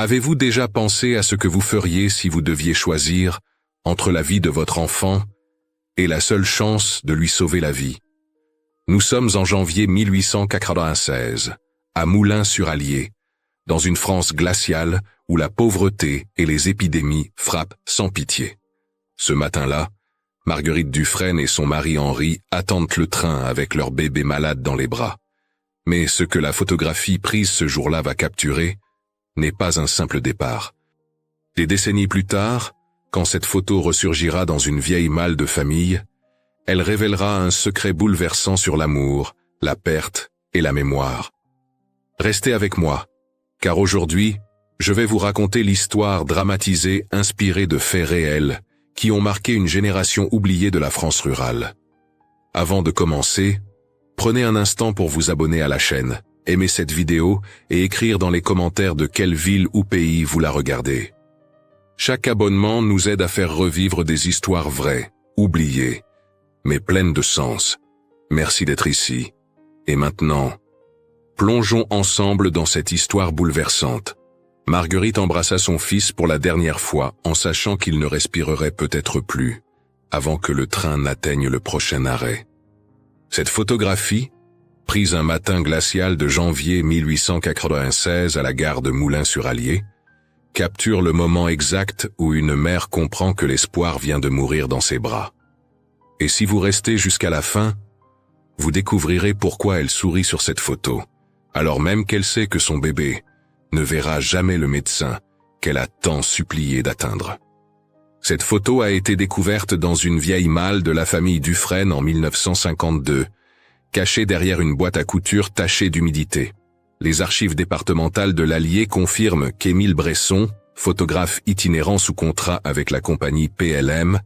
Avez-vous déjà pensé à ce que vous feriez si vous deviez choisir entre la vie de votre enfant et la seule chance de lui sauver la vie? Nous sommes en janvier 1896, à Moulins-sur-Allier, dans une France glaciale où la pauvreté et les épidémies frappent sans pitié. Ce matin-là, Marguerite Dufresne et son mari Henri attendent le train avec leur bébé malade dans les bras. Mais ce que la photographie prise ce jour-là va capturer n'est pas un simple départ. Des décennies plus tard, quand cette photo ressurgira dans une vieille malle de famille, elle révélera un secret bouleversant sur l'amour, la perte et la mémoire. Restez avec moi, car aujourd'hui, je vais vous raconter l'histoire dramatisée inspirée de faits réels qui ont marqué une génération oubliée de la France rurale. Avant de commencer, prenez un instant pour vous abonner à la chaîne, aimer cette vidéo et écrire dans les commentaires de quelle ville ou pays vous la regardez. Chaque abonnement nous aide à faire revivre des histoires vraies, oubliées, mais pleines de sens. Merci d'être ici. Et maintenant, plongeons ensemble dans cette histoire bouleversante. Marguerite embrassa son fils pour la dernière fois en sachant qu'il ne respirerait peut-être plus avant que le train n'atteigne le prochain arrêt. Cette photographie, prise un matin glacial de janvier 1896 à la gare de Moulins-sur-Allier, capture le moment exact où une mère comprend que l'espoir vient de mourir dans ses bras. Et si vous restez jusqu'à la fin, vous découvrirez pourquoi elle sourit sur cette photo, alors même qu'elle sait que son bébé ne verra jamais le médecin qu'elle a tant supplié d'atteindre. Cette photo a été découverte dans une vieille malle de la famille Dufresne en 1952, cachée derrière une boîte à couture tachée d'humidité. Les archives départementales de l'Allier confirment qu'Émile Bresson, photographe itinérant sous contrat avec la compagnie PLM,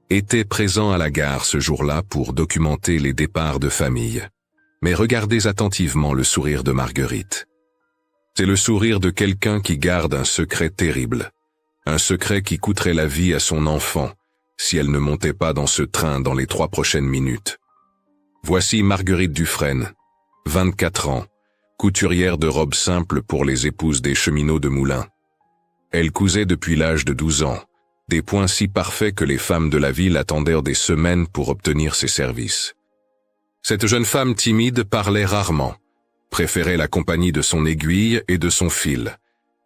était présent à la gare ce jour-là pour documenter les départs de famille. Mais regardez attentivement le sourire de Marguerite. C'est le sourire de quelqu'un qui garde un secret terrible. Un secret qui coûterait la vie à son enfant si elle ne montait pas dans ce train dans les 3 prochaines minutes. Voici Marguerite Dufresne, 24 ans, couturière de robes simples pour les épouses des cheminots de Moulins. Elle cousait depuis l'âge de 12 ans, des points si parfaits que les femmes de la ville attendirent des semaines pour obtenir ses services. Cette jeune femme timide parlait rarement, préférait la compagnie de son aiguille et de son fil,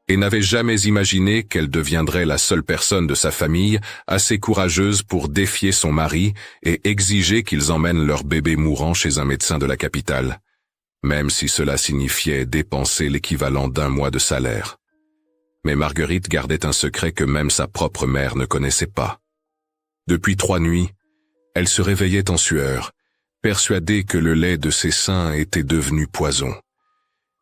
et n'avait jamais imaginé qu'elle deviendrait la seule personne de sa famille assez courageuse pour défier son mari et exiger qu'ils emmènent leur bébé mourant chez un médecin de la capitale, même si cela signifiait dépenser l'équivalent d'1 mois de salaire. Mais Marguerite gardait un secret que même sa propre mère ne connaissait pas. Depuis 3 nuits, elle se réveillait en sueur, persuadée que le lait de ses seins était devenu poison.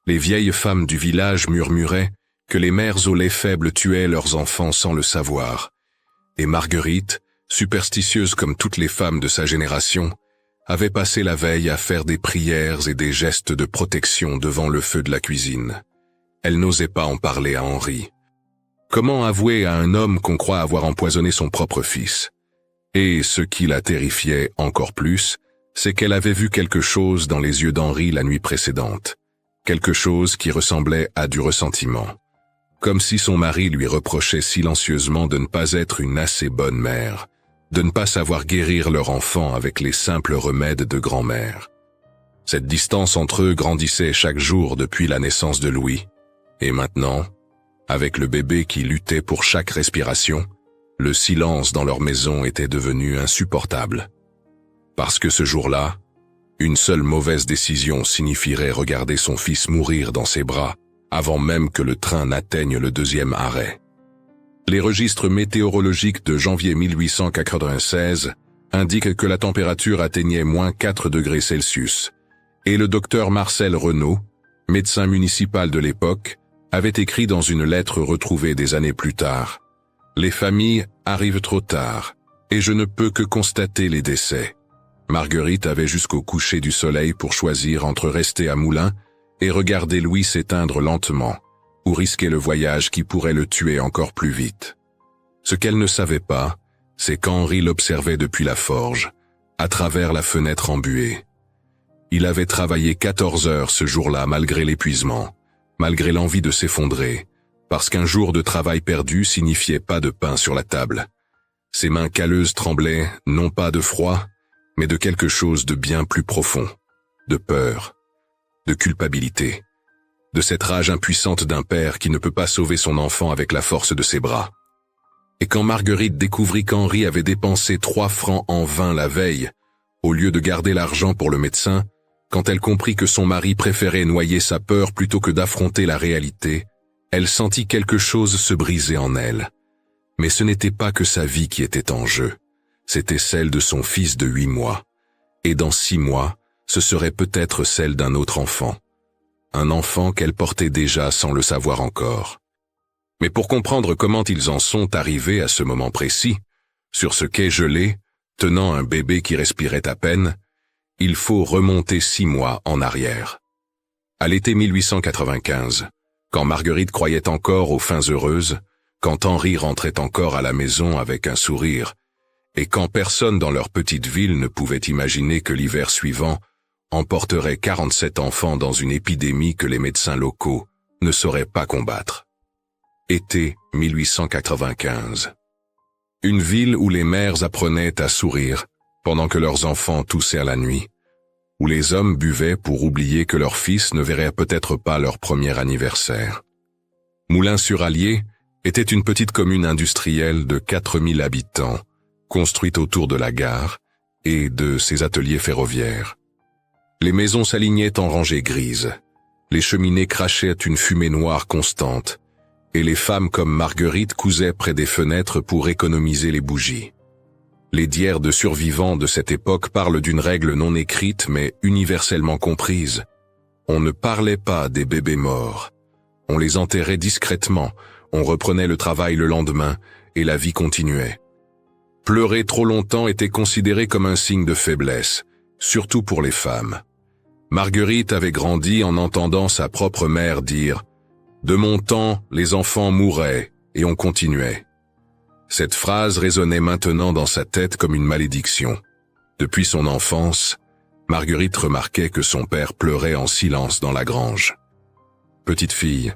Les vieilles femmes du village murmuraient que les mères au lait faible tuaient leurs enfants sans le savoir. Et Marguerite, superstitieuse comme toutes les femmes de sa génération, avait passé la veille à faire des prières et des gestes de protection devant le feu de la cuisine. Elle n'osait pas en parler à Henri. Comment avouer à un homme qu'on croit avoir empoisonné son propre fils? Et ce qui la terrifiait encore plus, c'est qu'elle avait vu quelque chose dans les yeux d'Henri la nuit précédente. Quelque chose qui ressemblait à du ressentiment. Comme si son mari lui reprochait silencieusement de ne pas être une assez bonne mère, de ne pas savoir guérir leur enfant avec les simples remèdes de grand-mère. Cette distance entre eux grandissait chaque jour depuis la naissance de Louis. Et maintenant, avec le bébé qui luttait pour chaque respiration, le silence dans leur maison était devenu insupportable. Parce que ce jour-là, une seule mauvaise décision signifierait regarder son fils mourir dans ses bras avant même que le train n'atteigne le 2e arrêt. Les registres météorologiques de janvier 1896 indiquent que la température atteignait -4 degrés Celsius, et le docteur Marcel Renaud, médecin municipal de l'époque, avait écrit dans une lettre retrouvée des années plus tard « Les familles arrivent trop tard, et je ne peux que constater les décès. » Marguerite avait jusqu'au coucher du soleil pour choisir entre rester à Moulins et regarder Louis s'éteindre lentement, ou risquer le voyage qui pourrait le tuer encore plus vite. Ce qu'elle ne savait pas, c'est qu'Henri l'observait depuis la forge, à travers la fenêtre embuée. Il avait travaillé 14 heures ce jour-là malgré l'épuisement, malgré l'envie de s'effondrer, parce qu'un jour de travail perdu signifiait pas de pain sur la table. Ses mains calleuses tremblaient, non pas de froid, mais de quelque chose de bien plus profond, de peur, de culpabilité, de cette rage impuissante d'un père qui ne peut pas sauver son enfant avec la force de ses bras. Et quand Marguerite découvrit qu'Henri avait dépensé 3 francs en vain la veille, au lieu de garder l'argent pour le médecin, quand elle comprit que son mari préférait noyer sa peur plutôt que d'affronter la réalité, elle sentit quelque chose se briser en elle. Mais ce n'était pas que sa vie qui était en jeu, c'était celle de son fils de 8 mois. Et dans 6 mois, ce serait peut-être celle d'un autre enfant. Un enfant qu'elle portait déjà sans le savoir encore. Mais pour comprendre comment ils en sont arrivés à ce moment précis, sur ce quai gelé, tenant un bébé qui respirait à peine, il faut remonter 6 mois en arrière. À l'été 1895, quand Marguerite croyait encore aux fins heureuses, quand Henri rentrait encore à la maison avec un sourire, et quand personne dans leur petite ville ne pouvait imaginer que l'hiver suivant emporterait 47 enfants dans une épidémie que les médecins locaux ne sauraient pas combattre. Été 1895. Une ville où les mères apprenaient à sourire pendant que leurs enfants toussaient à la nuit, où les hommes buvaient pour oublier que leurs fils ne verraient peut-être pas leur premier anniversaire. Moulins-sur-Allier était une petite commune industrielle de 4000 habitants, construite autour de la gare et de ses ateliers ferroviaires. Les maisons s'alignaient en rangées grises, les cheminées crachaient une fumée noire constante, et les femmes comme Marguerite cousaient près des fenêtres pour économiser les bougies. Les diaires de survivants de cette époque parlent d'une règle non écrite mais universellement comprise. On ne parlait pas des bébés morts. On les enterrait discrètement, on reprenait le travail le lendemain, et la vie continuait. Pleurer trop longtemps était considéré comme un signe de faiblesse, surtout pour les femmes. Marguerite avait grandi en entendant sa propre mère dire « De mon temps, les enfants mouraient, et on continuait ». Cette phrase résonnait maintenant dans sa tête comme une malédiction. Depuis son enfance, Marguerite remarquait que son père pleurait en silence dans la grange. Petite fille,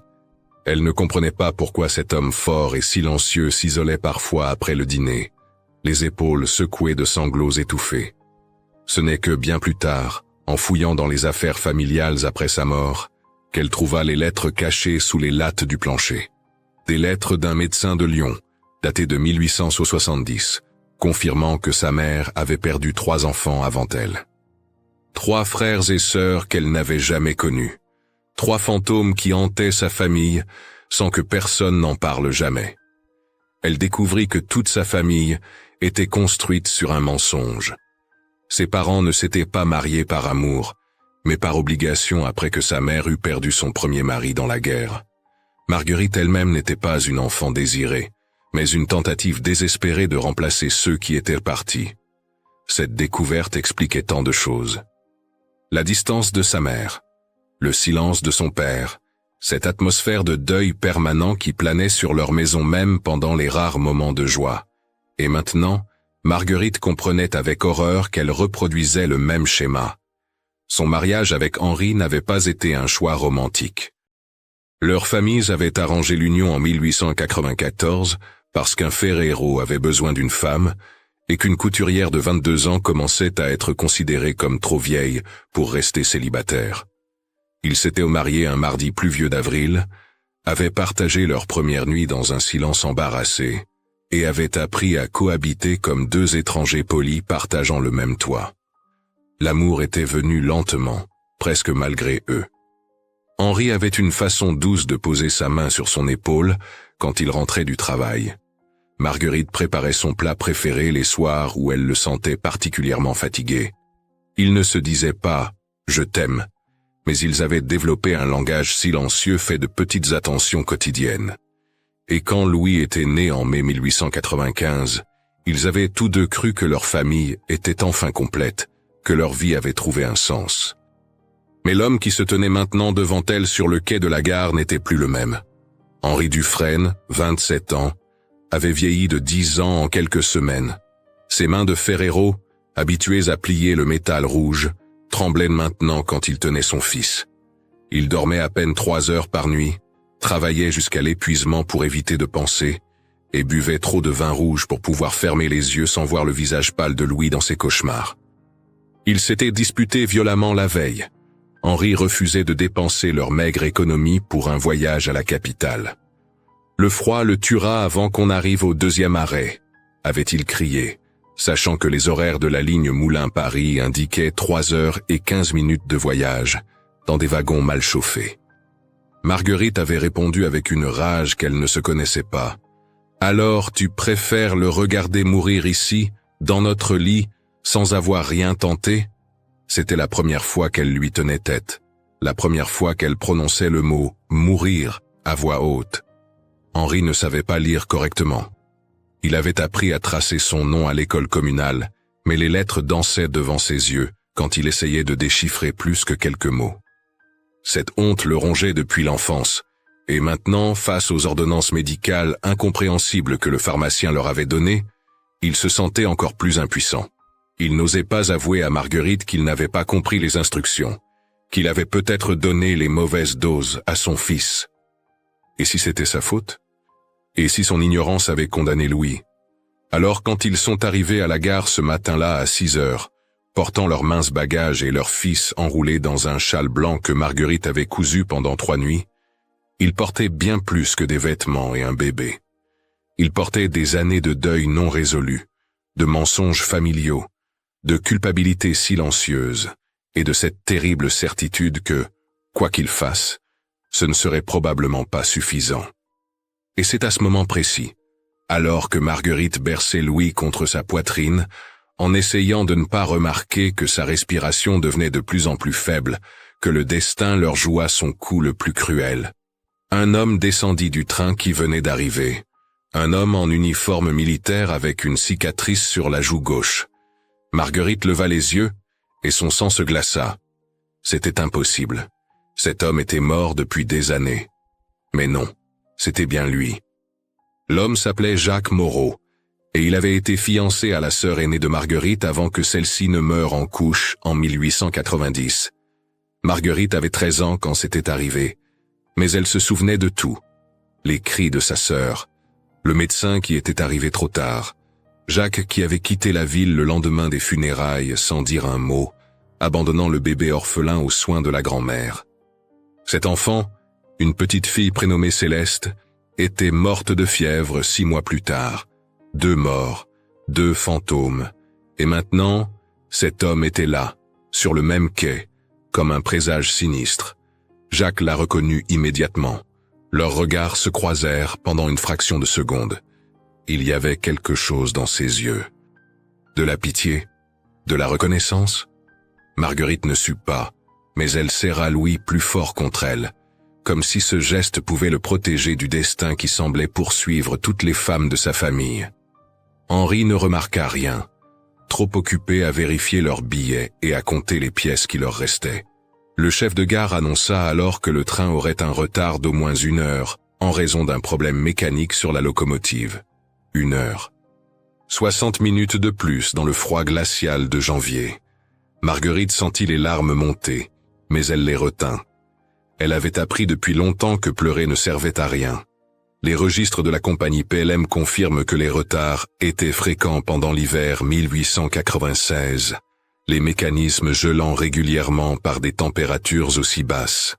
elle ne comprenait pas pourquoi cet homme fort et silencieux s'isolait parfois après le dîner, les épaules secouées de sanglots étouffés. Ce n'est que bien plus tard, en fouillant dans les affaires familiales après sa mort, qu'elle trouva les lettres cachées sous les lattes du plancher. Des lettres d'un médecin de Lyon, datées de 1870, confirmant que sa mère avait perdu 3 enfants avant elle. 3 frères et sœurs qu'elle n'avait jamais connus. 3 fantômes qui hantaient sa famille sans que personne n'en parle jamais. Elle découvrit que toute sa famille était construite sur un mensonge. Ses parents ne s'étaient pas mariés par amour, mais par obligation après que sa mère eut perdu son premier mari dans la guerre. Marguerite elle-même n'était pas une enfant désirée, mais une tentative désespérée de remplacer ceux qui étaient partis. Cette découverte expliquait tant de choses. La distance de sa mère, le silence de son père, cette atmosphère de deuil permanent qui planait sur leur maison même pendant les rares moments de joie. Et maintenant, Marguerite comprenait avec horreur qu'elle reproduisait le même schéma. Son mariage avec Henri n'avait pas été un choix romantique. Leurs familles avaient arrangé l'union en 1894 parce qu'un ferrero avait besoin d'une femme et qu'une couturière de 22 ans commençait à être considérée comme trop vieille pour rester célibataire. Ils s'étaient mariés un mardi pluvieux d'avril, avaient partagé leur première nuit dans un silence embarrassé et avaient appris à cohabiter comme 2 étrangers polis partageant le même toit. L'amour était venu lentement, presque malgré eux. Henri avait une façon douce de poser sa main sur son épaule quand il rentrait du travail. Marguerite préparait son plat préféré les soirs où elle le sentait particulièrement fatigué. Ils ne se disaient pas « je t'aime », mais ils avaient développé un langage silencieux fait de petites attentions quotidiennes. Et quand Louis était né en mai 1895, ils avaient tous 2 cru que leur famille était enfin complète, que leur vie avait trouvé un sens. Mais l'homme qui se tenait maintenant devant elle sur le quai de la gare n'était plus le même. Henri Dufresne, 27 ans, avait vieilli de 10 ans en quelques semaines. Ses mains de ferrero, habituées à plier le métal rouge, tremblaient maintenant quand il tenait son fils. Il dormait à peine 3 heures par nuit, travaillait jusqu'à l'épuisement pour éviter de penser, et buvait trop de vin rouge pour pouvoir fermer les yeux sans voir le visage pâle de Louis dans ses cauchemars. Ils s'étaient disputés violemment la veille. Henri refusait de dépenser leur maigre économie pour un voyage à la capitale. Le froid le tuera avant qu'on arrive au deuxième arrêt, avait-il crié, sachant que les horaires de la ligne Moulins-Paris indiquaient 3h15 de voyage, dans des wagons mal chauffés. Marguerite avait répondu avec une rage qu'elle ne se connaissait pas. « Alors tu préfères le regarder mourir ici, dans notre lit, sans avoir rien tenté ?» C'était la première fois qu'elle lui tenait tête, la première fois qu'elle prononçait le mot « mourir » à voix haute. Henri ne savait pas lire correctement. Il avait appris à tracer son nom à l'école communale, mais les lettres dansaient devant ses yeux quand il essayait de déchiffrer plus que quelques mots. Cette honte le rongeait depuis l'enfance, et maintenant, face aux ordonnances médicales incompréhensibles que le pharmacien leur avait données, il se sentait encore plus impuissant. Il n'osait pas avouer à Marguerite qu'il n'avait pas compris les instructions, qu'il avait peut-être donné les mauvaises doses à son fils. Et si c'était sa faute? Et si son ignorance avait condamné Louis? Alors quand ils sont arrivés à la gare ce matin-là à 6h, portant leurs minces bagages et leur fils enroulé dans un châle blanc que Marguerite avait cousu pendant 3 nuits, ils portaient bien plus que des vêtements et un bébé. Ils portaient des années de deuil non résolu, de mensonges familiaux, de culpabilité silencieuse et de cette terrible certitude que, quoi qu'ils fassent, ce ne serait probablement pas suffisant. Et c'est à ce moment précis, alors que Marguerite berçait Louis contre sa poitrine, en essayant de ne pas remarquer que sa respiration devenait de plus en plus faible, que le destin leur joua son coup le plus cruel. Un homme descendit du train qui venait d'arriver, un homme en uniforme militaire avec une cicatrice sur la joue gauche. Marguerite leva les yeux, et son sang se glaça. C'était impossible. Cet homme était mort depuis des années. Mais non, c'était bien lui. L'homme s'appelait Jacques Moreau, et il avait été fiancé à la sœur aînée de Marguerite avant que celle-ci ne meure en couche en 1890. Marguerite avait 13 ans quand c'était arrivé, mais elle se souvenait de tout. Les cris de sa sœur, le médecin qui était arrivé trop tard, Jacques qui avait quitté la ville le lendemain des funérailles sans dire un mot, abandonnant le bébé orphelin aux soins de la grand-mère. Cet enfant, une petite fille prénommée Céleste, était morte de fièvre 6 mois plus tard. 2 morts, 2 fantômes, et maintenant, cet homme était là, sur le même quai, comme un présage sinistre. Jacques l'a reconnu immédiatement. Leurs regards se croisèrent pendant une fraction de seconde. Il y avait quelque chose dans ses yeux. De la pitié? De la reconnaissance? Marguerite ne sut pas, mais elle serra Louis plus fort contre elle, comme si ce geste pouvait le protéger du destin qui semblait poursuivre toutes les femmes de sa famille. Henri ne remarqua rien, trop occupé à vérifier leurs billets et à compter les pièces qui leur restaient. Le chef de gare annonça alors que le train aurait un retard d'au moins 1 heure, en raison d'un problème mécanique sur la locomotive. 1 heure. 60 minutes de plus dans le froid glacial de janvier. Marguerite sentit les larmes monter, mais elle les retint. Elle avait appris depuis longtemps que pleurer ne servait à rien. Les registres de la compagnie PLM confirment que les retards étaient fréquents pendant l'hiver 1896, les mécanismes gelant régulièrement par des températures aussi basses.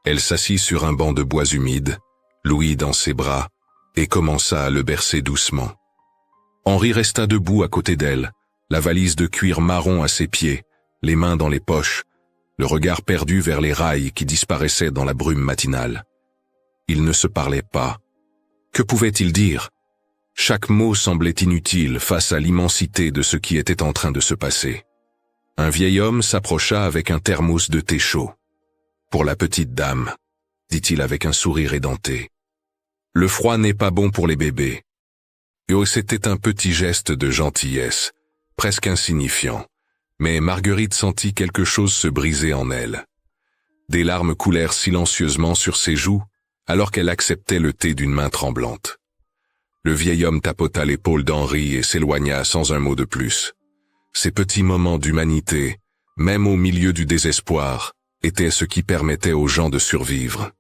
Elle s'assit sur un banc de bois humide, Louis dans ses bras, et commença à le bercer doucement. Henri resta debout à côté d'elle, la valise de cuir marron à ses pieds, les mains dans les poches, le regard perdu vers les rails qui disparaissaient dans la brume matinale. Ils ne se parlaient pas. Que pouvaient-ils dire? Chaque mot semblait inutile face à l'immensité de ce qui était en train de se passer. Un vieil homme s'approcha avec un thermos de thé chaud. « Pour la petite dame », dit-il avec un sourire édenté. « Le froid n'est pas bon pour les bébés. » Et c'était un petit geste de gentillesse, presque insignifiant, mais Marguerite sentit quelque chose se briser en elle. Des larmes coulèrent silencieusement sur ses joues, alors qu'elle acceptait le thé d'une main tremblante. Le vieil homme tapota l'épaule d'Henri et s'éloigna sans un mot de plus. Ces petits moments d'humanité, même au milieu du désespoir, étaient ce qui permettait aux gens de survivre.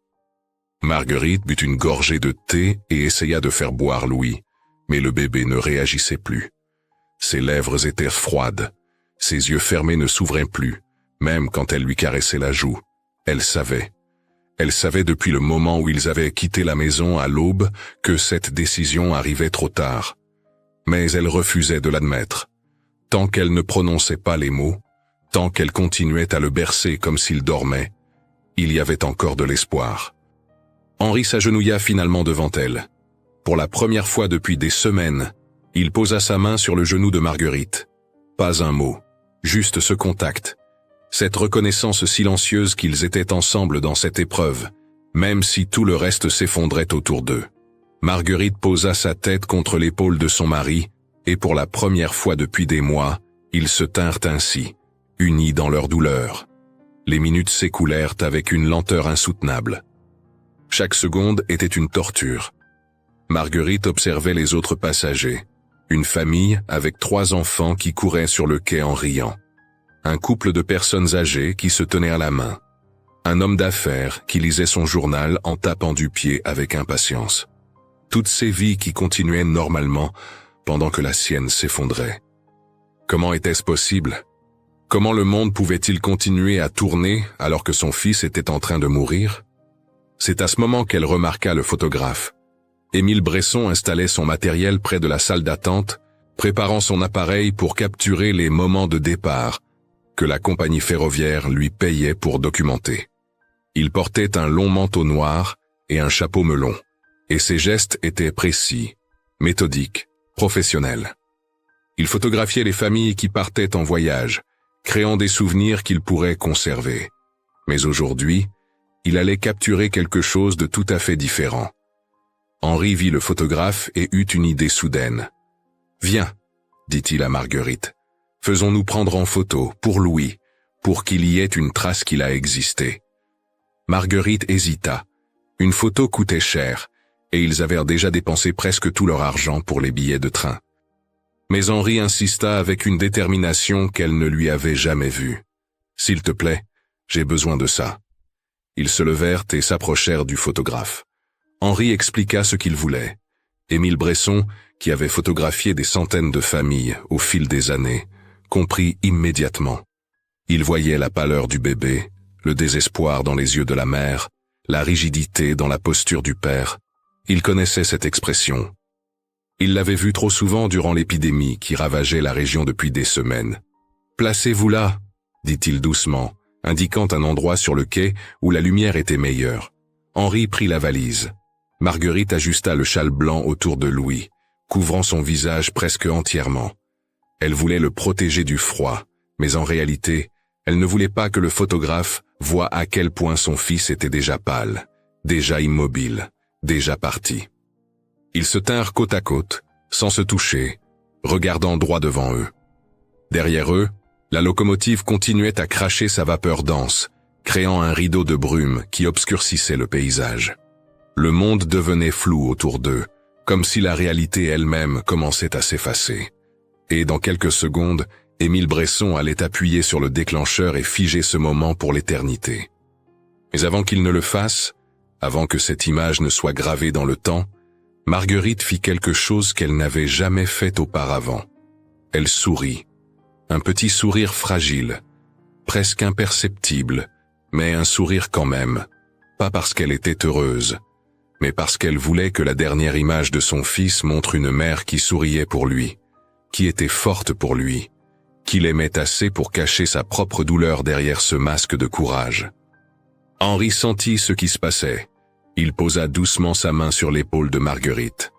Marguerite but une gorgée de thé et essaya de faire boire Louis, mais le bébé ne réagissait plus. Ses lèvres étaient froides, ses yeux fermés ne s'ouvraient plus, même quand elle lui caressait la joue. Elle savait. Elle savait depuis le moment où ils avaient quitté la maison à l'aube que cette décision arrivait trop tard. Mais elle refusait de l'admettre. Tant qu'elle ne prononçait pas les mots, tant qu'elle continuait à le bercer comme s'il dormait, il y avait encore de l'espoir. Henri s'agenouilla finalement devant elle. Pour la première fois depuis des semaines, il posa sa main sur le genou de Marguerite. Pas un mot, juste ce contact. Cette reconnaissance silencieuse qu'ils étaient ensemble dans cette épreuve, même si tout le reste s'effondrait autour d'eux. Marguerite posa sa tête contre l'épaule de son mari, et pour la première fois depuis des mois, ils se tinrent ainsi, unis dans leur douleur. Les minutes s'écoulèrent avec une lenteur insoutenable. Chaque seconde était une torture. Marguerite observait les autres passagers, une famille avec 3 enfants qui couraient sur le quai en riant. Un couple de personnes âgées qui se tenaient à la main. Un homme d'affaires qui lisait son journal en tapant du pied avec impatience. Toutes ces vies qui continuaient normalement pendant que la sienne s'effondrait. Comment était-ce possible? Comment le monde pouvait-il continuer à tourner alors que son fils était en train de mourir? C'est à ce moment qu'elle remarqua le photographe. Émile Bresson installait son matériel près de la salle d'attente, préparant son appareil pour capturer les moments de départ que la compagnie ferroviaire lui payait pour documenter. Il portait un long manteau noir et un chapeau melon, et ses gestes étaient précis, méthodiques, professionnels. Il photographiait les familles qui partaient en voyage, créant des souvenirs qu'il pourrait conserver. Mais aujourd'hui, il allait capturer quelque chose de tout à fait différent. Henri vit le photographe et eut une idée soudaine. « Viens, dit-il à Marguerite. Faisons-nous prendre en photo, pour Louis, pour qu'il y ait une trace qu'il a existé. » Marguerite hésita. Une photo coûtait cher, et ils avaient déjà dépensé presque tout leur argent pour les billets de train. Mais Henri insista avec une détermination qu'elle ne lui avait jamais vue. « S'il te plaît, j'ai besoin de ça. » Ils se levèrent et s'approchèrent du photographe. Henri expliqua ce qu'il voulait. Émile Bresson, qui avait photographié des centaines de familles au fil des années, comprit immédiatement. Il voyait la pâleur du bébé, le désespoir dans les yeux de la mère, la rigidité dans la posture du père. Il connaissait cette expression. Il l'avait vue trop souvent durant l'épidémie qui ravageait la région depuis des semaines. « Placez-vous là, » dit-il doucement, indiquant un endroit sur le quai où la lumière était meilleure. Henri prit la valise. Marguerite ajusta le châle blanc autour de Louis, couvrant son visage presque entièrement. Elle voulait le protéger du froid, mais en réalité, elle ne voulait pas que le photographe voie à quel point son fils était déjà pâle, déjà immobile, déjà parti. Ils se tinrent côte à côte, sans se toucher, regardant droit devant eux. Derrière eux, la locomotive continuait à cracher sa vapeur dense, créant un rideau de brume qui obscurcissait le paysage. Le monde devenait flou autour d'eux, comme si la réalité elle-même commençait à s'effacer. Et dans quelques secondes, Émile Bresson allait appuyer sur le déclencheur et figer ce moment pour l'éternité. Mais avant qu'il ne le fasse, avant que cette image ne soit gravée dans le temps, Marguerite fit quelque chose qu'elle n'avait jamais fait auparavant. Elle sourit. Un petit sourire fragile, presque imperceptible, mais un sourire quand même, pas parce qu'elle était heureuse, mais parce qu'elle voulait que la dernière image de son fils montre une mère qui souriait pour lui, qui était forte pour lui, qui l'aimait assez pour cacher sa propre douleur derrière ce masque de courage. Henri sentit ce qui se passait. Il posa doucement sa main sur l'épaule de Marguerite.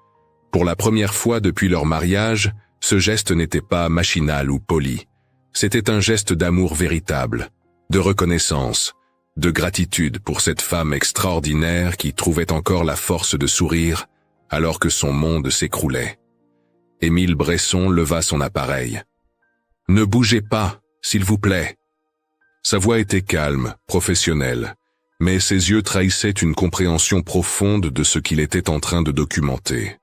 Pour la première fois depuis leur mariage, ce geste n'était pas machinal ou poli. C'était un geste d'amour véritable, de reconnaissance, de gratitude pour cette femme extraordinaire qui trouvait encore la force de sourire alors que son monde s'écroulait. Émile Bresson leva son appareil. « Ne bougez pas, s'il vous plaît. » Sa voix était calme, professionnelle, mais ses yeux trahissaient une compréhension profonde de ce qu'il était en train de documenter.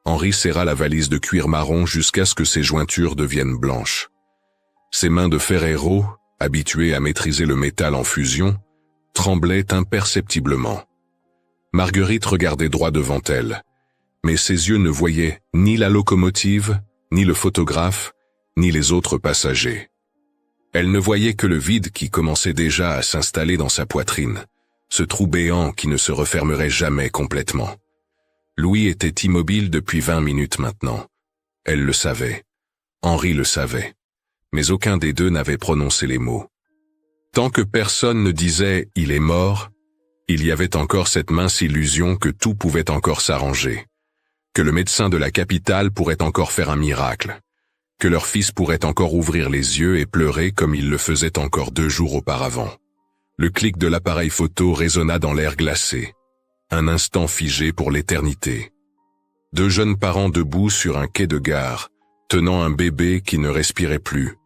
Henri serra la valise de cuir marron jusqu'à ce que ses jointures deviennent blanches. Ses mains de ferrero, habituées à maîtriser le métal en fusion, tremblaient imperceptiblement. Marguerite regardait droit devant elle, mais ses yeux ne voyaient ni la locomotive, ni le photographe, ni les autres passagers. Elle ne voyait que le vide qui commençait déjà à s'installer dans sa poitrine, ce trou béant qui ne se refermerait jamais complètement. Louis était immobile depuis 20 minutes maintenant. Elle le savait. Henri le savait. Mais aucun des deux n'avait prononcé les mots. Tant que personne ne disait « il est mort », il y avait encore cette mince illusion que tout pouvait encore s'arranger, que le médecin de la capitale pourrait encore faire un miracle, que leur fils pourrait encore ouvrir les yeux et pleurer comme il le faisait encore 2 jours auparavant. Le clic de l'appareil photo résonna dans l'air glacé, un instant figé pour l'éternité. 2 jeunes parents debout sur un quai de gare, tenant un bébé qui ne respirait plus,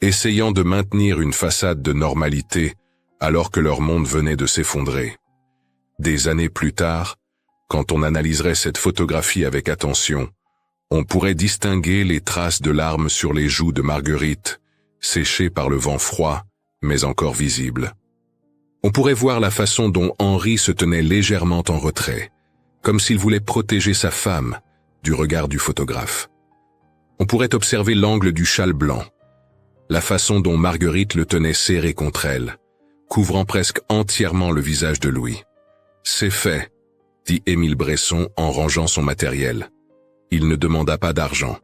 essayant de maintenir une façade de normalité alors que leur monde venait de s'effondrer. Des années plus tard, quand on analyserait cette photographie avec attention, on pourrait distinguer les traces de larmes sur les joues de Marguerite, séchées par le vent froid, mais encore visibles. On pourrait voir la façon dont Henri se tenait légèrement en retrait, comme s'il voulait protéger sa femme du regard du photographe. On pourrait observer l'angle du châle blanc, la façon dont Marguerite le tenait serré contre elle, couvrant presque entièrement le visage de Louis. « C'est fait », dit Émile Bresson en rangeant son matériel. Il ne demanda pas d'argent.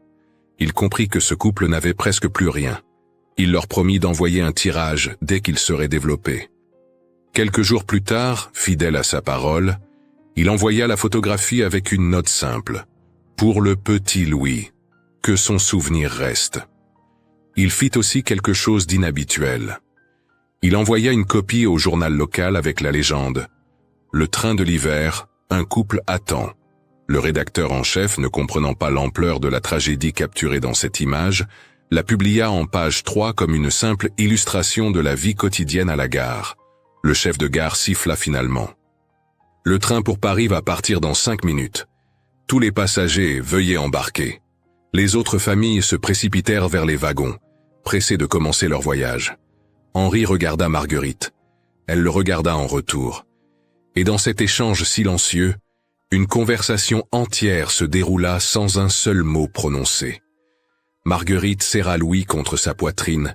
Il comprit que ce couple n'avait presque plus rien. Il leur promit d'envoyer un tirage dès qu'il serait développé. Quelques jours plus tard, fidèle à sa parole, il envoya la photographie avec une note simple. « Pour le petit Louis, que son souvenir reste ». Il fit aussi quelque chose d'inhabituel. Il envoya une copie au journal local avec la légende « Le train de l'hiver, un couple attend ». Le rédacteur en chef, ne comprenant pas l'ampleur de la tragédie capturée dans cette image, la publia en page 3 comme une simple illustration de la vie quotidienne à la gare. Le chef de gare siffla finalement. « Le train pour Paris va partir dans 5 minutes. Tous les passagers, veuillez embarquer. » Les autres familles se précipitèrent vers les wagons, pressées de commencer leur voyage. Henri regarda Marguerite. Elle le regarda en retour. Et dans cet échange silencieux, une conversation entière se déroula sans un seul mot prononcé. Marguerite serra Louis contre sa poitrine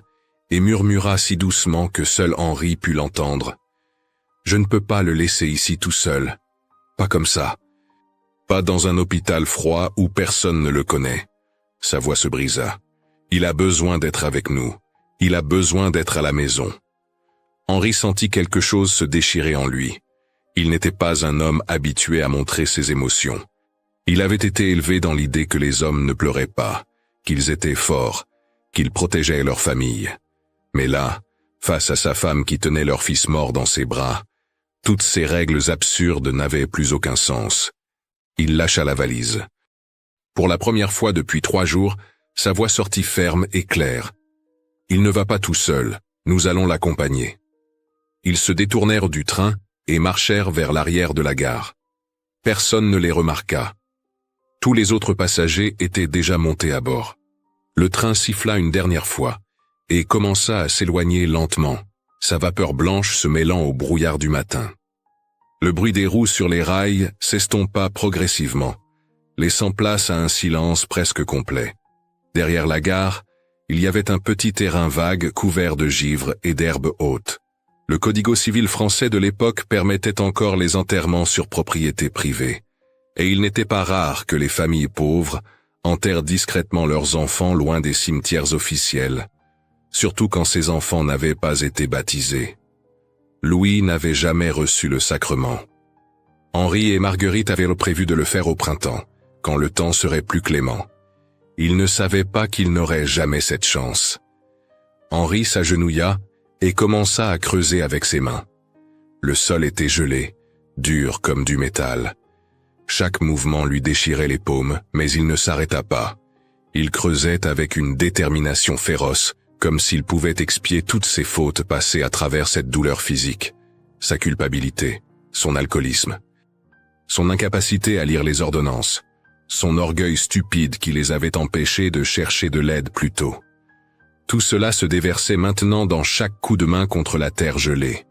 et murmura si doucement que seul Henri put l'entendre. « Je ne peux pas le laisser ici tout seul. Pas comme ça. Pas dans un hôpital froid où personne ne le connaît. » Sa voix se brisa. « Il a besoin d'être avec nous. Il a besoin d'être à la maison. » Henri sentit quelque chose se déchirer en lui. Il n'était pas un homme habitué à montrer ses émotions. Il avait été élevé dans l'idée que les hommes ne pleuraient pas, qu'ils étaient forts, qu'ils protégeaient leur famille. Mais là, face à sa femme qui tenait leur fils mort dans ses bras, toutes ces règles absurdes n'avaient plus aucun sens. Il lâcha la valise. Pour la première fois depuis 3 jours, sa voix sortit ferme et claire. « Il ne va pas tout seul, nous allons l'accompagner. » Ils se détournèrent du train et marchèrent vers l'arrière de la gare. Personne ne les remarqua. Tous les autres passagers étaient déjà montés à bord. Le train siffla une dernière fois et commença à s'éloigner lentement, sa vapeur blanche se mêlant au brouillard du matin. Le bruit des roues sur les rails s'estompa progressivement, laissant place à un silence presque complet. Derrière la gare, il y avait un petit terrain vague couvert de givre et d'herbes hautes. Le codigo civil français de l'époque permettait encore les enterrements sur propriété privée, et il n'était pas rare que les familles pauvres enterrent discrètement leurs enfants loin des cimetières officiels, surtout quand ces enfants n'avaient pas été baptisés. Louis n'avait jamais reçu le sacrement. Henri et Marguerite avaient prévu de le faire au printemps, quand le temps serait plus clément. Ils ne savaient pas qu'ils n'auraient jamais cette chance. Henri s'agenouilla et commença à creuser avec ses mains. Le sol était gelé, dur comme du métal. Chaque mouvement lui déchirait les paumes, mais il ne s'arrêta pas. Il creusait avec une détermination féroce, comme s'il pouvait expier toutes ses fautes passées à travers cette douleur physique, sa culpabilité, son alcoolisme, son incapacité à lire les ordonnances, son orgueil stupide qui les avait empêchés de chercher de l'aide plus tôt. Tout cela se déversait maintenant dans chaque coup de main contre la terre gelée.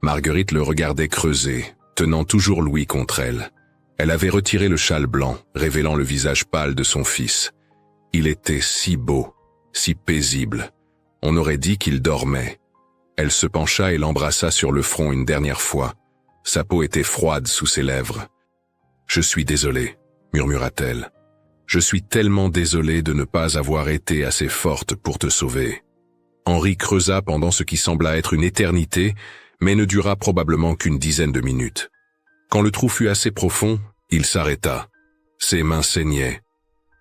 Marguerite le regardait creuser, tenant toujours Louis contre elle. Elle avait retiré le châle blanc, révélant le visage pâle de son fils. Il était si beau, si paisible. On aurait dit qu'il dormait. Elle se pencha et l'embrassa sur le front une dernière fois. Sa peau était froide sous ses lèvres. « Je suis désolée », murmura-t-elle. « Je suis tellement désolée de ne pas avoir été assez forte pour te sauver. » Henri creusa pendant ce qui sembla être une éternité, mais ne dura probablement qu'une dizaine de minutes. Quand le trou fut assez profond, il s'arrêta. Ses mains saignaient.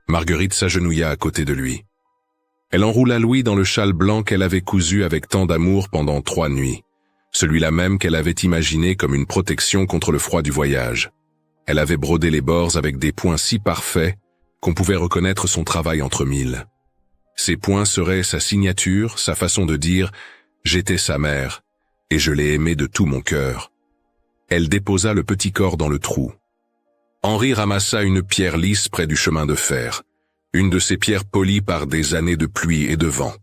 Marguerite s'agenouilla à côté de lui. Elle enroula Louis dans le châle blanc qu'elle avait cousu avec tant d'amour pendant 3 nuits, celui-là même qu'elle avait imaginé comme une protection contre le froid du voyage. Elle avait brodé les bords avec des points si parfaits qu'on pouvait reconnaître son travail entre mille. Ces points seraient sa signature, sa façon de dire « J'étais sa mère, et je l'ai aimée de tout mon cœur ». Elle déposa le petit corps dans le trou. Henri ramassa une pierre lisse près du chemin de fer, une de ces pierres polies par des années de pluie et de vent.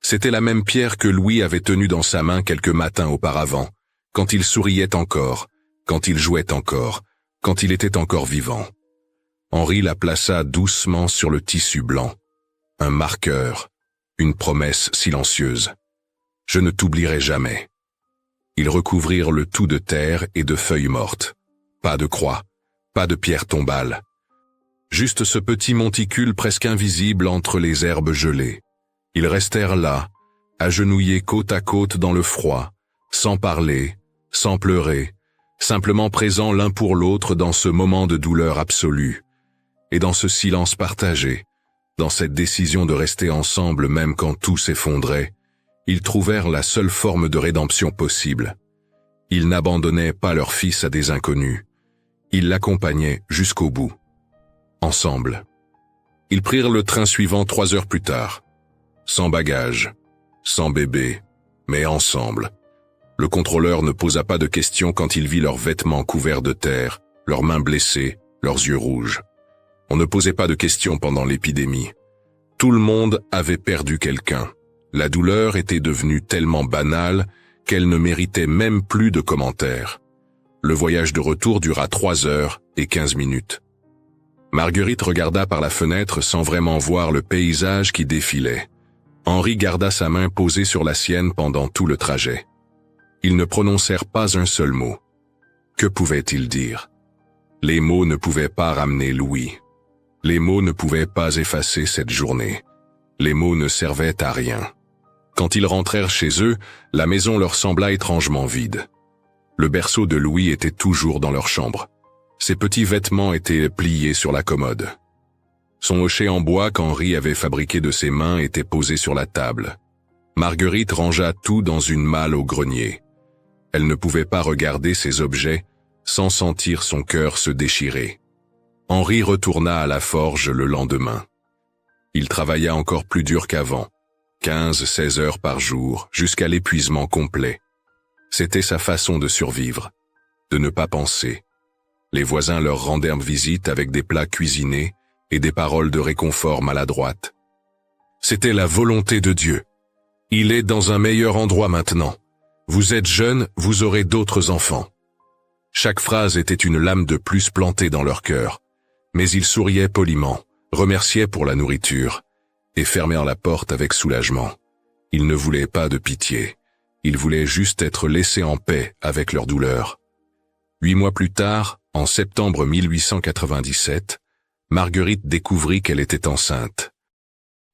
C'était la même pierre que Louis avait tenue dans sa main quelques matins auparavant, quand il souriait encore, quand il jouait encore, quand il était encore vivant. Henri la plaça doucement sur le tissu blanc. Un marqueur, une promesse silencieuse. « Je ne t'oublierai jamais ». Ils recouvrirent le tout de terre et de feuilles mortes. Pas de croix, pas de pierre tombale. Juste ce petit monticule presque invisible entre les herbes gelées. Ils restèrent là, agenouillés côte à côte dans le froid, sans parler, sans pleurer, simplement présents l'un pour l'autre dans ce moment de douleur absolue, et dans ce silence partagé, dans cette décision de rester ensemble même quand tout s'effondrait. Ils trouvèrent la seule forme de rédemption possible. Ils n'abandonnaient pas leur fils à des inconnus. Ils l'accompagnaient jusqu'au bout. Ensemble. Ils prirent le train suivant 3 heures plus tard. Sans bagages, sans bébé, mais ensemble. Le contrôleur ne posa pas de questions quand il vit leurs vêtements couverts de terre, leurs mains blessées, leurs yeux rouges. On ne posait pas de questions pendant l'épidémie. Tout le monde avait perdu quelqu'un. La douleur était devenue tellement banale qu'elle ne méritait même plus de commentaires. Le voyage de retour dura 3 heures et 15 minutes. Marguerite regarda par la fenêtre sans vraiment voir le paysage qui défilait. Henri garda sa main posée sur la sienne pendant tout le trajet. Ils ne prononcèrent pas un seul mot. Que pouvaient-ils dire? Les mots ne pouvaient pas ramener Louis. Les mots ne pouvaient pas effacer cette journée. Les mots ne servaient à rien. Quand ils rentrèrent chez eux, la maison leur sembla étrangement vide. Le berceau de Louis était toujours dans leur chambre. Ses petits vêtements étaient pliés sur la commode. Son hochet en bois qu'Henri avait fabriqué de ses mains était posé sur la table. Marguerite rangea tout dans une malle au grenier. Elle ne pouvait pas regarder ces objets sans sentir son cœur se déchirer. Henri retourna à la forge le lendemain. Il travailla encore plus dur qu'avant. 15-16 heures par jour, jusqu'à l'épuisement complet. C'était sa façon de survivre, de ne pas penser. Les voisins leur rendèrent visite avec des plats cuisinés et des paroles de réconfort maladroites. C'était la volonté de Dieu. Il est dans un meilleur endroit maintenant. Vous êtes jeunes, vous aurez d'autres enfants. Chaque phrase était une lame de plus plantée dans leur cœur, mais ils souriaient poliment, remerciaient pour la nourriture, et fermèrent la porte avec soulagement. Ils ne voulaient pas de pitié. Ils voulaient juste être laissés en paix avec leur douleur. 8 mois plus tard, en septembre 1897, Marguerite découvrit qu'elle était enceinte.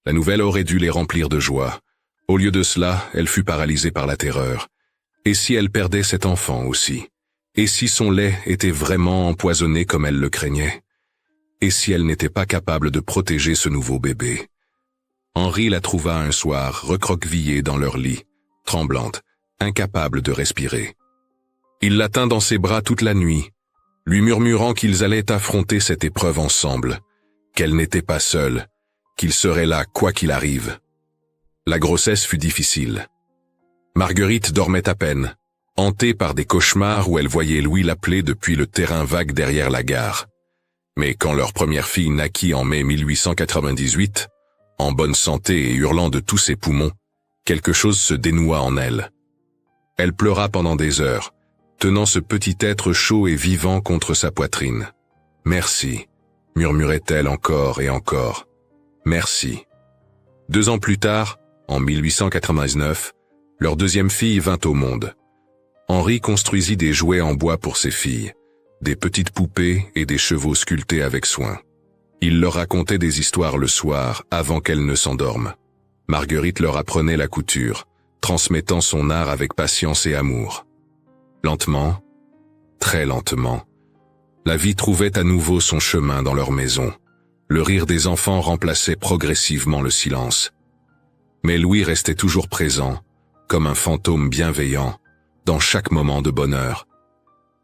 La nouvelle aurait dû les remplir de joie. Au lieu de cela, elle fut paralysée par la terreur. Et si elle perdait cet enfant aussi? Et si son lait était vraiment empoisonné comme elle le craignait? Et si elle n'était pas capable de protéger ce nouveau bébé? Henri la trouva un soir recroquevillée dans leur lit, tremblante, incapable de respirer. Il la tint dans ses bras toute la nuit, lui murmurant qu'ils allaient affronter cette épreuve ensemble, qu'elle n'était pas seule, qu'il serait là quoi qu'il arrive. La grossesse fut difficile. Marguerite dormait à peine, hantée par des cauchemars où elle voyait Louis l'appeler depuis le terrain vague derrière la gare. Mais quand leur première fille naquit en mai 1898, en bonne santé et hurlant de tous ses poumons, quelque chose se dénoua en elle. Elle pleura pendant des heures, tenant ce petit être chaud et vivant contre sa poitrine. « Merci », murmurait-elle encore et encore. « Merci. » 2 ans plus tard, en 1899, leur deuxième fille vint au monde. Henri construisit des jouets en bois pour ses filles, des petites poupées et des chevaux sculptés avec soin. Il leur racontait des histoires le soir, avant qu'elles ne s'endorment. Marguerite leur apprenait la couture, transmettant son art avec patience et amour. Lentement, très lentement, la vie trouvait à nouveau son chemin dans leur maison. Le rire des enfants remplaçait progressivement le silence. Mais Louis restait toujours présent, comme un fantôme bienveillant, dans chaque moment de bonheur.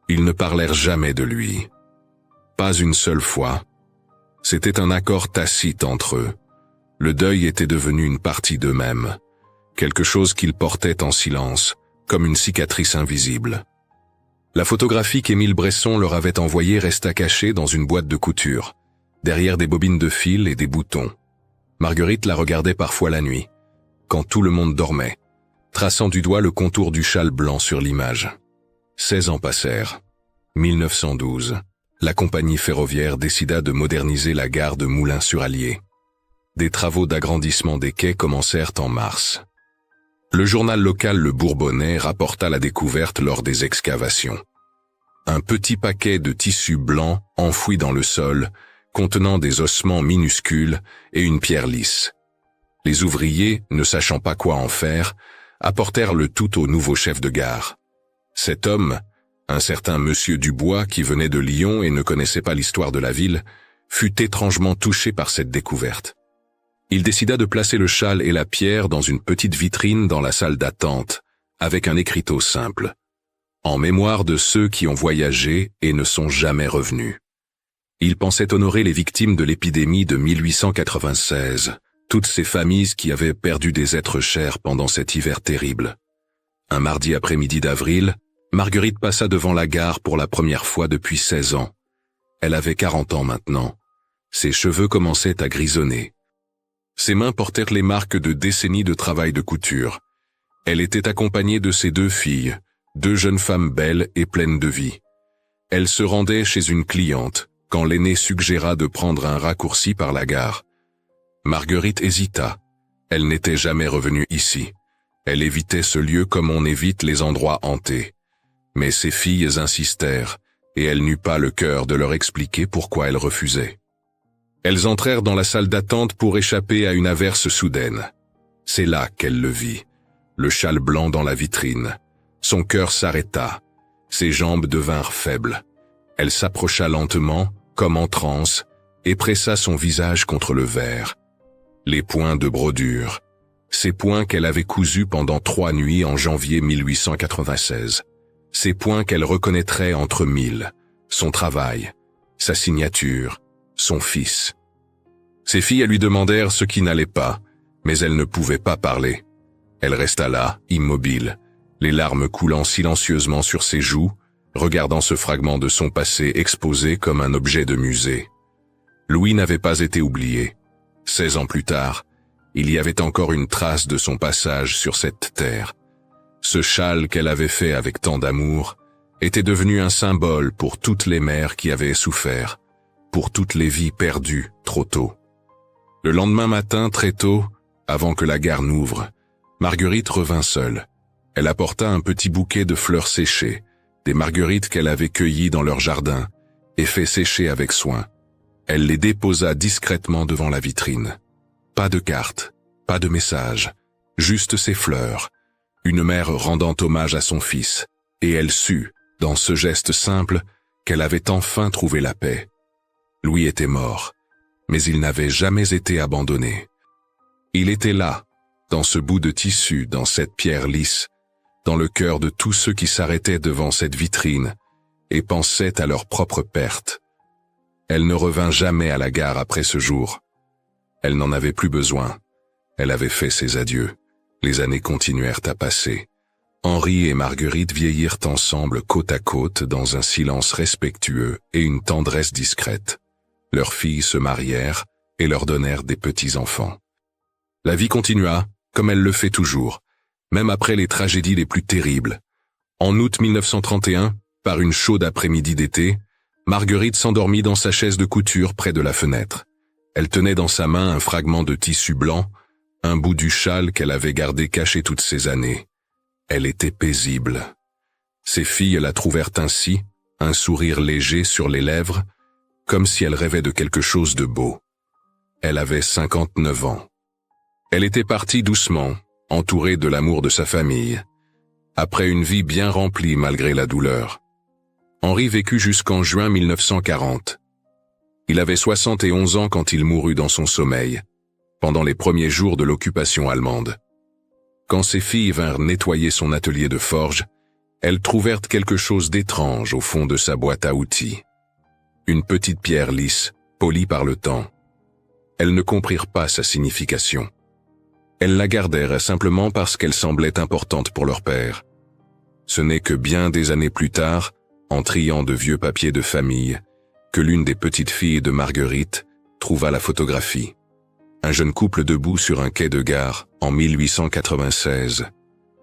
Ils ne parlèrent jamais de lui. Pas une seule fois. C'était un accord tacite entre eux. Le deuil était devenu une partie d'eux-mêmes, quelque chose qu'ils portaient en silence, comme une cicatrice invisible. La photographie qu'Émile Bresson leur avait envoyée resta cachée dans une boîte de couture, derrière des bobines de fil et des boutons. Marguerite la regardait parfois la nuit, quand tout le monde dormait, traçant du doigt le contour du châle blanc sur l'image. 16 ans passèrent. 1912. La compagnie ferroviaire décida de moderniser la gare de Moulins-sur-Allier. Des travaux d'agrandissement des quais commencèrent en mars. Le journal local Le Bourbonnais rapporta la découverte lors des excavations. Un petit paquet de tissu blanc enfoui dans le sol, contenant des ossements minuscules et une pierre lisse. Les ouvriers, ne sachant pas quoi en faire, apportèrent le tout au nouveau chef de gare. Cet homme, un certain monsieur Dubois qui venait de Lyon et ne connaissait pas l'histoire de la ville, fut étrangement touché par cette découverte. Il décida de placer le châle et la pierre dans une petite vitrine dans la salle d'attente, avec un écriteau simple. En mémoire de ceux qui ont voyagé et ne sont jamais revenus. Il pensait honorer les victimes de l'épidémie de 1896, toutes ces familles qui avaient perdu des êtres chers pendant cet hiver terrible. Un mardi après-midi d'avril, Marguerite passa devant la gare pour la première fois depuis 16 ans. Elle avait 40 ans maintenant. Ses cheveux commençaient à grisonner. Ses mains portèrent les marques de décennies de travail de couture. Elle était accompagnée de ses 2 filles, 2 jeunes femmes belles et pleines de vie. Elle se rendait chez une cliente, quand l'aînée suggéra de prendre un raccourci par la gare. Marguerite hésita. Elle n'était jamais revenue ici. Elle évitait ce lieu comme on évite les endroits hantés. Mais ses filles insistèrent, et elle n'eut pas le cœur de leur expliquer pourquoi elle refusait. Elles entrèrent dans la salle d'attente pour échapper à une averse soudaine. C'est là qu'elle le vit, le châle blanc dans la vitrine. Son cœur s'arrêta, ses jambes devinrent faibles. Elle s'approcha lentement, comme en transe, et pressa son visage contre le verre. Les points de brodure, ces points qu'elle avait cousus pendant 3 nuits en janvier 1896. Ces points qu'elle reconnaîtrait entre 1000, son travail, sa signature, son fils. Ses filles lui demandèrent ce qui n'allait pas, mais elle ne pouvait pas parler. Elle resta là, immobile, les larmes coulant silencieusement sur ses joues, regardant ce fragment de son passé exposé comme un objet de musée. Louis n'avait pas été oublié. 16 ans plus tard, il y avait encore une trace de son passage sur cette terre. Ce châle qu'elle avait fait avec tant d'amour était devenu un symbole pour toutes les mères qui avaient souffert, pour toutes les vies perdues trop tôt. Le lendemain matin, très tôt, avant que la gare n'ouvre, Marguerite revint seule. Elle apporta un petit bouquet de fleurs séchées, des marguerites qu'elle avait cueillies dans leur jardin, et fait sécher avec soin. Elle les déposa discrètement devant la vitrine. Pas de carte, pas de message, juste ces fleurs, une mère rendant hommage à son fils, et elle sut, dans ce geste simple, qu'elle avait enfin trouvé la paix. Louis était mort, mais il n'avait jamais été abandonné. Il était là, dans ce bout de tissu, dans cette pierre lisse, dans le cœur de tous ceux qui s'arrêtaient devant cette vitrine et pensaient à leur propre perte. Elle ne revint jamais à la gare après ce jour. Elle n'en avait plus besoin. Elle avait fait ses adieux. Les années continuèrent à passer. Henri et Marguerite vieillirent ensemble côte à côte dans un silence respectueux et une tendresse discrète. Leurs filles se marièrent et leur donnèrent des petits-enfants. La vie continua, comme elle le fait toujours, même après les tragédies les plus terribles. En août 1931, par une chaude après-midi d'été, Marguerite s'endormit dans sa chaise de couture près de la fenêtre. Elle tenait dans sa main un fragment de tissu blanc, un bout du châle qu'elle avait gardé caché toutes ces années. Elle était paisible. Ses filles la trouvèrent ainsi, un sourire léger sur les lèvres, comme si elle rêvait de quelque chose de beau. Elle avait 59 ans. Elle était partie doucement, entourée de l'amour de sa famille, après une vie bien remplie malgré la douleur. Henri vécut jusqu'en juin 1940. Il avait 71 ans quand il mourut dans son sommeil, pendant les premiers jours de l'occupation allemande. Quand ses filles vinrent nettoyer son atelier de forge, elles trouvèrent quelque chose d'étrange au fond de sa boîte à outils. Une petite pierre lisse, polie par le temps. Elles ne comprirent pas sa signification. Elles la gardèrent simplement parce qu'elle semblait importante pour leur père. Ce n'est que bien des années plus tard, en triant de vieux papiers de famille, que l'une des petites filles de Marguerite trouva la photographie. Un jeune couple debout sur un quai de gare en 1896.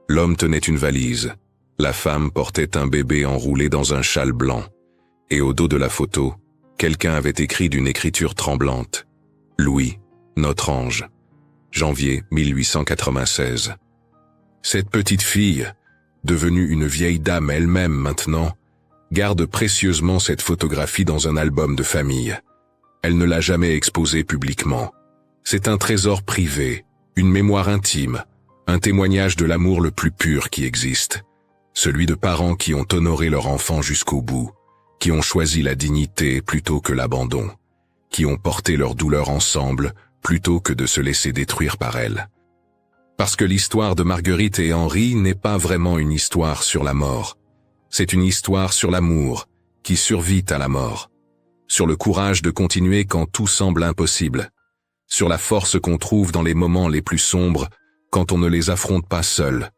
L'homme tenait une valise. La femme portait un bébé enroulé dans un châle blanc. Et au dos de la photo, quelqu'un avait écrit d'une écriture tremblante. « Louis, notre ange. Janvier 1896. » Cette petite fille, devenue une vieille dame elle-même maintenant, garde précieusement cette photographie dans un album de famille. Elle ne l'a jamais exposée publiquement. C'est un trésor privé, une mémoire intime, un témoignage de l'amour le plus pur qui existe. Celui de parents qui ont honoré leur enfant jusqu'au bout, qui ont choisi la dignité plutôt que l'abandon, qui ont porté leur douleur ensemble plutôt que de se laisser détruire par elle. Parce que l'histoire de Marguerite et Henri n'est pas vraiment une histoire sur la mort. C'est une histoire sur l'amour, qui survit à la mort. Sur le courage de continuer quand tout semble impossible. Sur la force qu'on trouve dans les moments les plus sombres, quand on ne les affronte pas seul.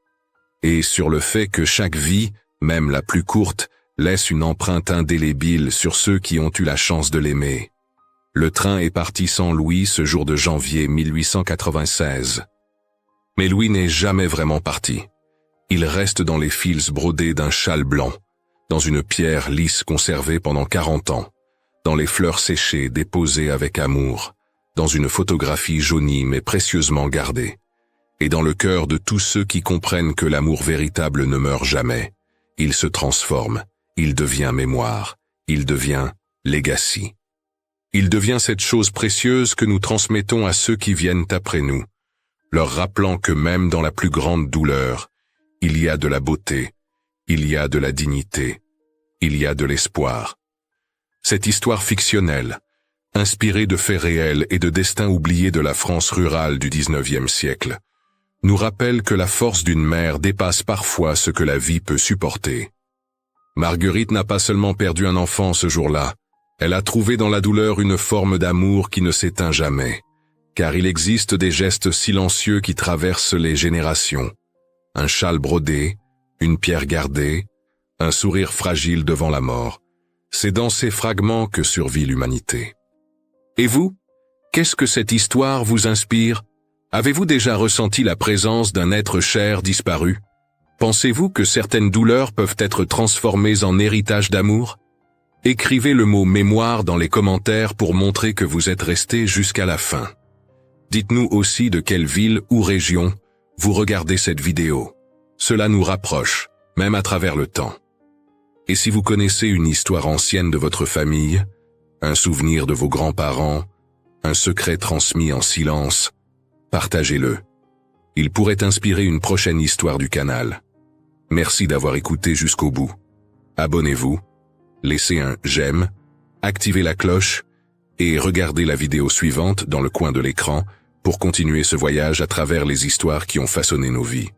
Et sur le fait que chaque vie, même la plus courte, laisse une empreinte indélébile sur ceux qui ont eu la chance de l'aimer. Le train est parti sans Louis ce jour de janvier 1896. Mais Louis n'est jamais vraiment parti. Il reste dans les fils brodés d'un châle blanc, dans une pierre lisse conservée pendant 40 ans, dans les fleurs séchées déposées avec amour, dans une photographie jaunie mais précieusement gardée, et dans le cœur de tous ceux qui comprennent que l'amour véritable ne meurt jamais. Il se transforme, il devient mémoire, il devient legacy. Il devient cette chose précieuse que nous transmettons à ceux qui viennent après nous, leur rappelant que même dans la plus grande douleur, il y a de la beauté, il y a de la dignité, il y a de l'espoir. Cette histoire fictionnelle, inspirée de faits réels et de destins oubliés de la France rurale du XIXe siècle, nous rappelle que la force d'une mère dépasse parfois ce que la vie peut supporter. Marguerite n'a pas seulement perdu un enfant ce jour-là, elle a trouvé dans la douleur une forme d'amour qui ne s'éteint jamais, car il existe des gestes silencieux qui traversent les générations. Un châle brodé, une pierre gardée, un sourire fragile devant la mort. C'est dans ces fragments que survit l'humanité. Et vous, qu'est-ce que cette histoire vous inspire? Avez-vous déjà ressenti la présence d'un être cher disparu? Pensez-vous que certaines douleurs peuvent être transformées en héritage d'amour? Écrivez le mot « mémoire » dans les commentaires pour montrer que vous êtes resté jusqu'à la fin. Dites-nous aussi de quelle ville ou région vous regardez cette vidéo. Cela nous rapproche, même à travers le temps. Et si vous connaissez une histoire ancienne de votre famille, un souvenir de vos grands-parents, un secret transmis en silence, partagez-le. Il pourrait inspirer une prochaine histoire du canal. Merci d'avoir écouté jusqu'au bout. Abonnez-vous, laissez un j'aime, activez la cloche et regardez la vidéo suivante dans le coin de l'écran pour continuer ce voyage à travers les histoires qui ont façonné nos vies.